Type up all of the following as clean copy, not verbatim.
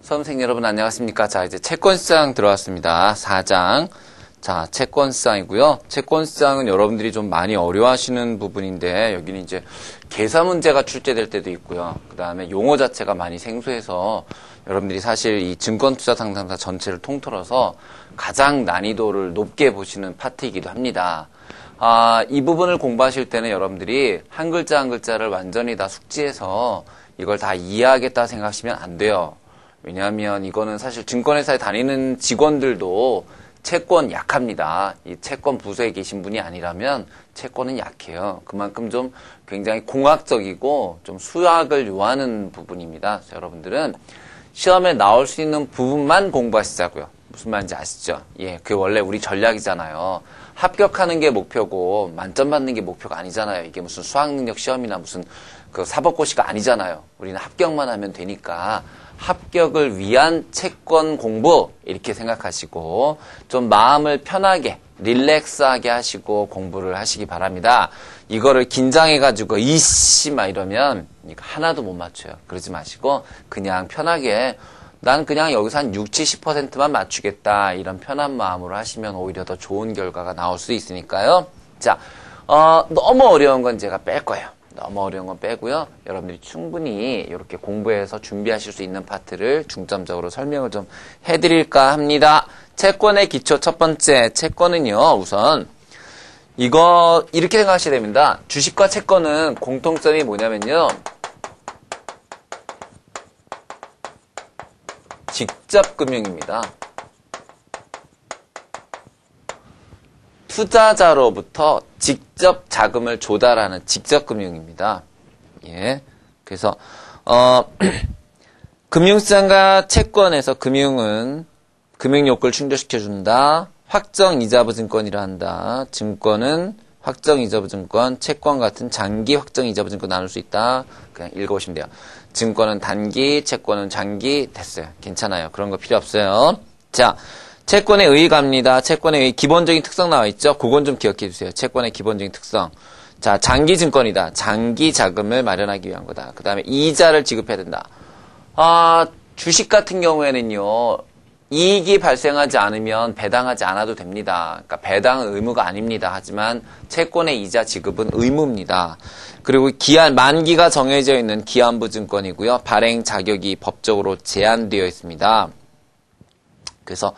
수험생 여러분 안녕하십니까? 자, 이제 채권시장 들어왔습니다. 4장. 자, 채권시장이고요. 채권시장은 여러분들이 좀 많이 어려워하시는 부분인데 여기는 이제 계산 문제가 출제될 때도 있고요. 그 다음에 용어 자체가 많이 생소해서 여러분들이 사실 이 증권투자 상담사 전체를 통틀어서 가장 난이도를 높게 보시는 파트이기도 합니다. 이 부분을 공부하실 때는 여러분들이 한 글자 한 글자를 완전히 다 숙지해서 이걸 다 이해하겠다 생각하시면 안 돼요. 왜냐하면 이거는 사실 증권회사에 다니는 직원들도 채권 약합니다. 이 채권 부서에 계신 분이 아니라면 채권은 약해요. 그만큼 좀 굉장히 공학적이고 좀 수학을 요하는 부분입니다. 그래서 여러분들은 시험에 나올 수 있는 부분만 공부하시자고요. 무슨 말인지 아시죠? 예, 그게 원래 우리 전략이잖아요. 합격하는 게 목표고 만점 받는 게 목표가 아니잖아요. 이게 무슨 수학능력 시험이나 무슨 그 사법고시가 아니잖아요. 우리는 합격만 하면 되니까 합격을 위한 채권 공부 이렇게 생각하시고 좀 마음을 편하게 릴렉스하게 하시고 공부를 하시기 바랍니다. 이거를 긴장해가지고 이씨 막 이러면 이거 하나도 못 맞춰요. 그러지 마시고 그냥 편하게 난 그냥 여기서 한 60, 70%만 맞추겠다 이런 편한 마음으로 하시면 오히려 더 좋은 결과가 나올 수 있으니까요. 자, 너무 어려운 건 제가 뺄 거예요. 너무 어려운 건 빼고요. 여러분들이 충분히 이렇게 공부해서 준비하실 수 있는 파트를 중점적으로 설명을 좀 해드릴까 합니다. 채권의 기초 첫 번째, 채권은요, 우선 이거 이렇게 생각하셔야 됩니다. 주식과 채권은 공통점이 뭐냐면요. 직접 금융입니다. 투자자로부터 직접 자금을 조달하는 직접 금융입니다. 예. 그래서, 금융시장과 채권에서 금융은 금융 욕구를 충족시켜준다. 확정이자부 증권이라 한다. 증권은 확정이자부 증권, 채권 같은 장기 확정이자부 증권 나눌 수 있다. 그냥 읽어보시면 돼요. 증권은 단기, 채권은 장기, 됐어요. 괜찮아요. 그런 거 필요 없어요. 자, 채권의 의의가입니다. 채권의 의의 기본적인 특성 나와 있죠? 그건 좀 기억해 주세요. 채권의 기본적인 특성. 자, 장기 증권이다. 장기 자금을 마련하기 위한 거다. 그 다음에 이자를 지급해야 된다. 주식 같은 경우에는요, 이익이 발생하지 않으면 배당하지 않아도 됩니다. 그러니까 배당은 의무가 아닙니다. 하지만 채권의 이자 지급은 의무입니다. 그리고 기한, 만기가 정해져 있는 기한부 증권이고요. 발행 자격이 법적으로 제한되어 있습니다. 그래서,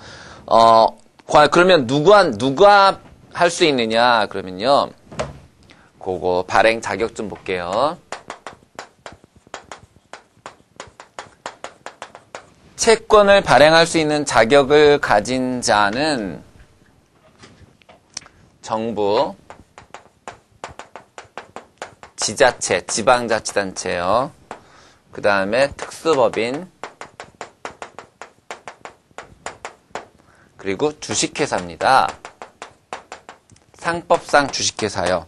그러면 누가 할 수 있느냐? 그러면요. 그거 발행 자격 좀 볼게요. 채권을 발행할 수 있는 자격을 가진 자는 정부, 지자체, 지방자치단체요. 그 다음에 특수법인, 그리고 주식회사입니다. 상법상 주식회사요.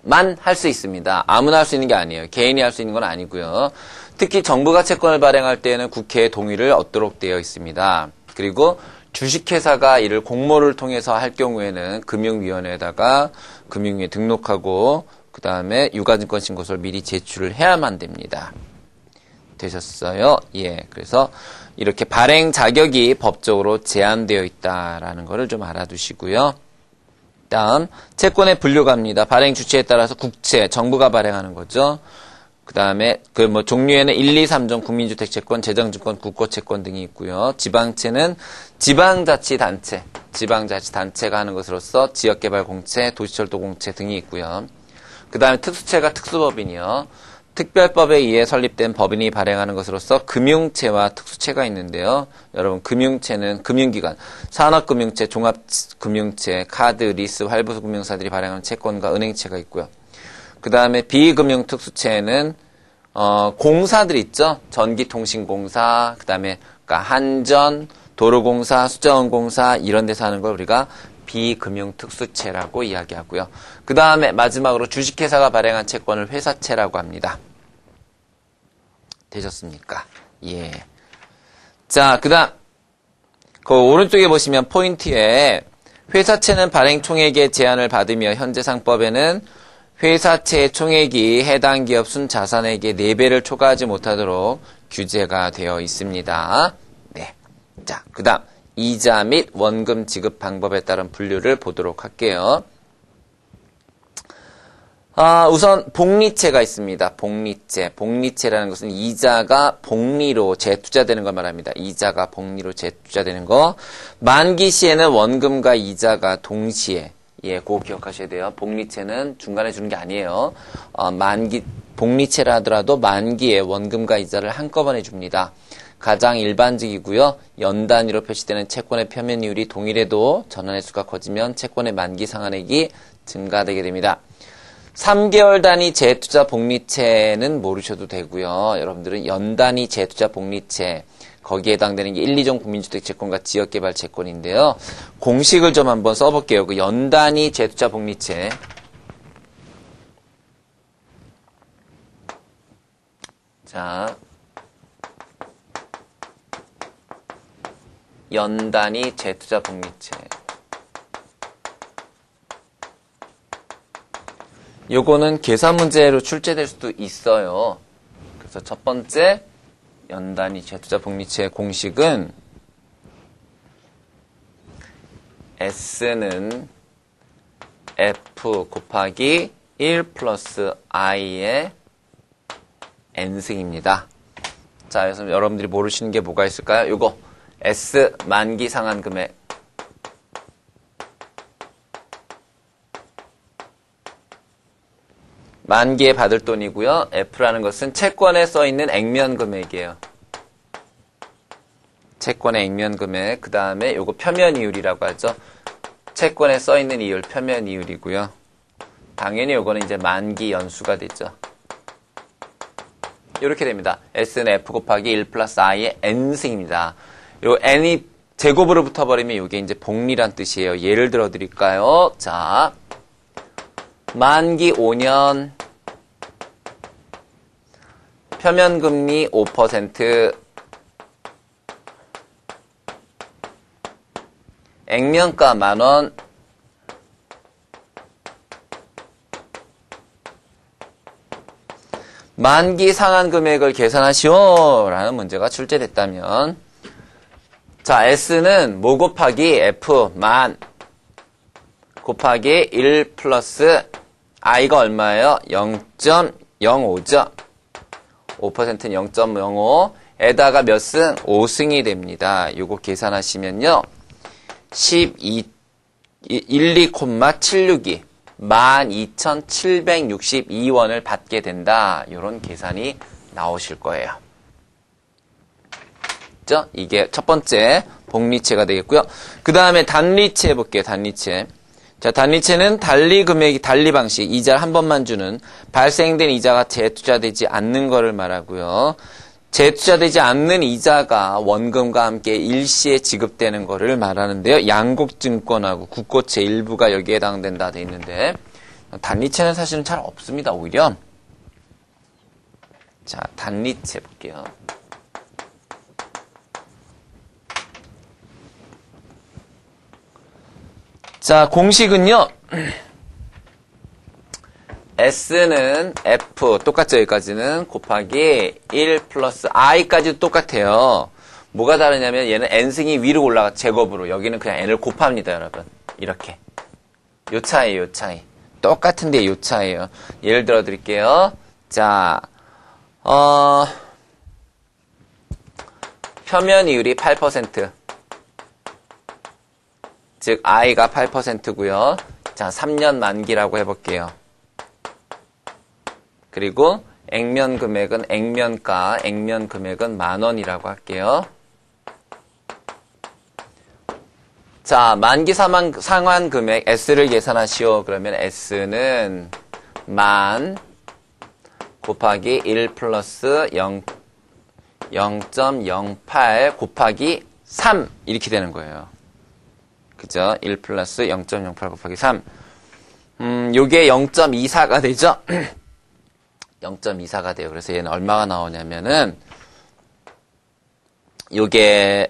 만 할 수 있습니다. 아무나 할 수 있는 게 아니에요. 개인이 할 수 있는 건 아니고요. 특히 정부가 채권을 발행할 때에는 국회의 동의를 얻도록 되어 있습니다. 그리고 주식회사가 이를 공모를 통해서 할 경우에는 금융위원회에다가 금융위에 등록하고 그 다음에 유가증권 신고서를 미리 제출을 해야만 됩니다. 되셨어요? 예. 그래서 이렇게 발행 자격이 법적으로 제한되어 있다라는 거를 좀 알아두시고요. 다음 채권의 분류가입니다. 발행 주체에 따라서 국채, 정부가 발행하는 거죠. 그 다음에 종류에는 1, 2, 3종 국민주택채권, 재정증권, 국고채권 등이 있고요. 지방채는 지방자치단체, 지방자치단체가 하는 것으로서 지역개발공채, 도시철도공채 등이 있고요. 그 다음에 특수채가 특수법인이요. 특별법에 의해 설립된 법인이 발행하는 것으로서 금융채와 특수채가 있는데요. 여러분 금융채는 금융기관, 산업금융채, 종합금융채, 카드, 리스, 할부금융사들이 발행하는 채권과 은행채가 있고요. 그 다음에 비금융 특수채는 공사들 있죠. 전기통신공사, 그 다음에 한전, 도로공사, 수자원공사 이런 데서 하는 걸 우리가 비금융 특수채라고 이야기하고요. 그 다음에 마지막으로 주식회사가 발행한 채권을 회사채라고 합니다. 되셨습니까? 예. 자, 그 다음 그 오른쪽에 보시면 포인트에 회사채는 발행 총액의 제한을 받으며 현재 상법에는 회사채 총액이 해당 기업 순자산액의 4배를 초과하지 못하도록 규제가 되어 있습니다. 네. 자, 그 다음 이자 및 원금 지급 방법에 따른 분류를 보도록 할게요. 우선 복리채가 있습니다. 복리채. 복리채라는 것은 이자가 복리로 재투자되는 걸 말합니다. 이자가 복리로 재투자되는 거. 만기 시에는 원금과 이자가 동시에, 예, 그거 기억하셔야 돼요. 복리채는 중간에 주는 게 아니에요. 복리채라 하더라도 만기에 원금과 이자를 한꺼번에 줍니다. 가장 일반적이고요. 연 단위로 표시되는 채권의 표면이율이 동일해도 전환의 수가 커지면 채권의 만기 상환액이 증가되게 됩니다. 3개월 단위 재투자 복리채는 모르셔도 되고요. 여러분들은 연 단위 재투자 복리채, 거기에 해당되는 게 1, 2종 국민주택 채권과 지역개발 채권인데요. 공식을 좀 한번 써볼게요. 그 연 단위 재투자 복리채. 자, 연 단위 재투자 복리채. 요거는 계산 문제로 출제될 수도 있어요. 그래서 첫 번째 연 단위 재투자 복리채의 공식은 S는 F 곱하기 1 플러스 I의 N승입니다. 자, 그래서 여러분들이 모르시는 게 뭐가 있을까요? 요거 S 만기 상환 금액, 만기에 받을 돈이고요. F라는 것은 채권에 써있는 액면 금액이에요. 채권의 액면 금액. 그 다음에 요거 표면 이율이라고 하죠. 채권에 써있는 이율, 표면 이율이고요. 당연히 요거는 이제 만기 연수가 되죠. 이렇게 됩니다. S는 F 곱하기 1 플러스 I의 N승입니다. 요 N이 제곱으로 붙어버리면 요게 이제 복리란 뜻이에요. 예를 들어 드릴까요? 자, 만기 5년, 표면금리 5%, 액면가 만원, 만기 상환 금액을 계산하시오 라는 문제가 출제됐다면, 자, S는 뭐 곱하기 F 만 곱하기 1 플러스 I가 얼마예요? 0.05죠. 5%는 0.05. 에다가 몇 승? 5승이 됩니다. 요거 계산하시면요. 12,762. 12,762원을 받게 된다. 요런 계산이 나오실 거예요. 그죠? 이게 첫 번째 복리채가 되겠고요. 그 다음에 단리채 해볼게요. 단리채. 자, 단리채는 단리 금액이, 단리 방식, 이자를 한 번만 주는, 발생된 이자가 재투자되지 않는 거를 말하고요. 재투자되지 않는 이자가 원금과 함께 일시에 지급되는 거를 말하는데요. 양국증권하고 국고채 일부가 여기에 해당된다 돼 있는데, 단리채는 사실은 잘 없습니다. 오히려. 자, 단리채 볼게요. 자, 공식은요. S는 F, 똑같죠, 여기까지는. 곱하기 1 플러스 I까지도 똑같아요. 뭐가 다르냐면 얘는 N승이 위로 올라가, 제곱으로. 여기는 그냥 N을 곱합니다, 여러분. 이렇게. 요 차이에요, 요 차이. 똑같은데 요 차이에요. 예를 들어 드릴게요. 자, 표면 이율이 8%. 즉, I가 8%고요. 자, 3년 만기라고 해볼게요. 그리고 액면 금액은 액면가, 액면 금액은 10,000원이라고 할게요. 자, 만기 상환 금액 S를 계산하시오. 그러면 S는 10,000 곱하기 1 플러스 0.08 곱하기 3 이렇게 되는 거예요. 그죠? 1 플러스 0.08 곱하기 3. 요게 0.24가 되죠? 0.24가 돼요. 그래서 얘는 얼마가 나오냐면은, 요게,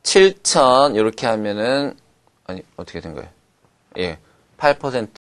7,000, 요렇게 하면은, 아니, 어떻게 된 거예요? 예. 8%